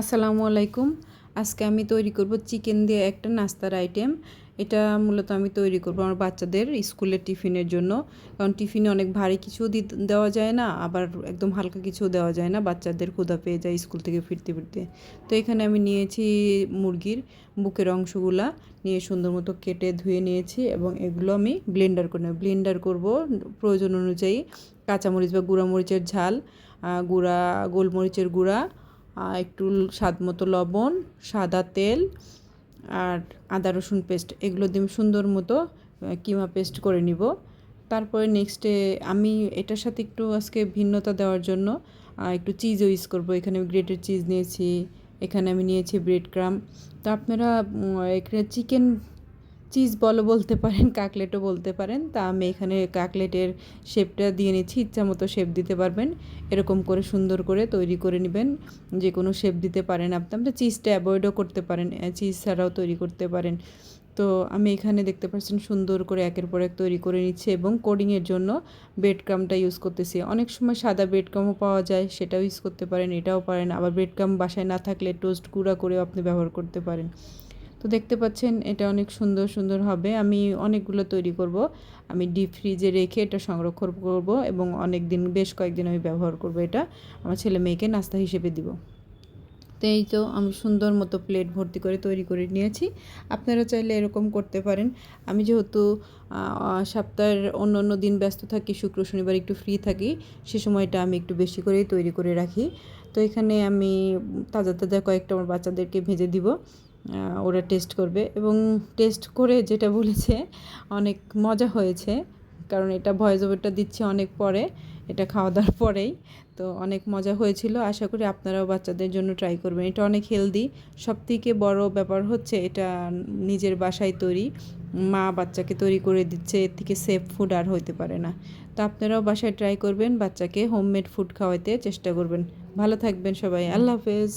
আসসালামু আলাইকুম। আজকে আমি তৈরি করব চিকেন দিয়ে একটা নাস্তার আইটেম। এটা মূলত আমি তৈরি করব আমার বাচ্চাদের স্কুলের টিফিনের জন্য। কারণ টিফিনে অনেক ভারী কিছু দেওয়া যায় না, আবার একদম হালকা কিছুও দেওয়া যায় না। বাচ্চাদের ক্ষুধা পেয়ে যায় স্কুল থেকে ফিরতে ফিরতে। তো এখানে আমি নিয়েছি মুরগির বুকের অংশগুলা নিয়ে সুন্দর মতো কেটে ধুয়ে নিয়েছি এবং এগুলো আমি ব্লেন্ডার করব প্রয়োজন অনুযায়ী। কাঁচামরিচ বা গুঁড়া মরিচের ঝাল, গুঁড়া গোলমরিচের গুঁড়া, একটু স্বাদ মতো লবণ, সাদা তেল আর আদা রসুন পেস্ট, এগুলো দিয়ে সুন্দর মতো কিমা পেস্ট করে নিব। তারপরে নেক্সটে আমি এটার সাথে একটু আজকে ভিন্নতা দেওয়ার জন্য একটু চিজও ইউজ করব। এখানে আমি গ্রেটেড চিজ নিয়েছি, এখানে আমি নিয়েছি ব্রেড ক্রাম। তো আপনারা এখানে চিকেন চিজ বলতে পারেন, কাকলেটও বলতে পারেন। তা আমি এখানে কাকলেটের শেপটা দিয়ে নিচ্ছি, ইচ্ছা মতো শেপ দিতে পারবেন। এরকম করে সুন্দর করে তৈরি করে নেবেন, যে কোনো শেপ দিতে পারেন। আপনি চিজটা অ্যাভয়েডও করতে পারেন, চিজ ছাড়াও তৈরি করতে পারেন। তো আমি এখানে দেখতে পাচ্ছেন সুন্দর করে একের পর এক তৈরি করে নিচ্ছি এবং কোডিংয়ের জন্য ব্রেড ক্রামটা ইউজ করতেছি। অনেক সময় সাদা ব্রেড ক্রামও পাওয়া যায়, সেটাও ইউজ করতে পারেন, এটাও পারেন। আবার ব্রেড ক্রাম বাসায় না থাকলে টোস্ট গুঁড়া করেও আপনি ব্যবহার করতে পারেন। তো দেখতে পাচ্ছেন এটা অনেক সুন্দর সুন্দর হবে। আমি অনেকগুলো তৈরি করব। আমি ডিপ ফ্রিজে রেখে এটা সংরক্ষণ করব এবং অনেক দিন, বেশ কয়েকদিন আমি ব্যবহার করব। এটা আমার ছেলে মেয়েকে নাস্তা হিসেবে দিব। তো এই তো আমি সুন্দর মতো প্লেট ভর্তি করে তৈরি করে নিয়েছি। আপনারা চাইলে এরকম করতে পারেন। আমি যেহেতু সপ্তাহের অন্য অন্য দিন ব্যস্ত থাকি, শুক্র শনিবার একটু ফ্রি থাকি, সে সময়টা আমি একটু বেশি করেই তৈরি করে রাখি। তো এখানে আমি তাজা তাজা কয়েকটা আমার বাচ্চাদেরকে ভেজে দিব, ওরা টেস্ট করবে এবং টেস্ট করে যেটা বলেছে অনেক মজা হয়েছে। কারণ এটা ভয়েস ওভারটা দিচ্ছি অনেক পরে, এটা খাওয়া দাওয়ার পরেই। তো অনেক মজা হয়েছিল। আশা করি আপনারাও বাচ্চাদের জন্য ট্রাই করবেন। এটা অনেক হেলদি। সবথেকে বড় ব্যাপার হচ্ছে এটা নিজের বাসায় তৈরি, মা বাচ্চাকে তৈরি করে দিচ্ছে, এর থেকে সেফ ফুড আর হইতে পারে না। তো আপনারাও বাসায় ট্রাই করবেন, বাচ্চাকে হোমমেড ফুড খাওয়াইতে চেষ্টা করবেন। ভালো থাকবেন সবাই, আল্লাহ হাফেজ।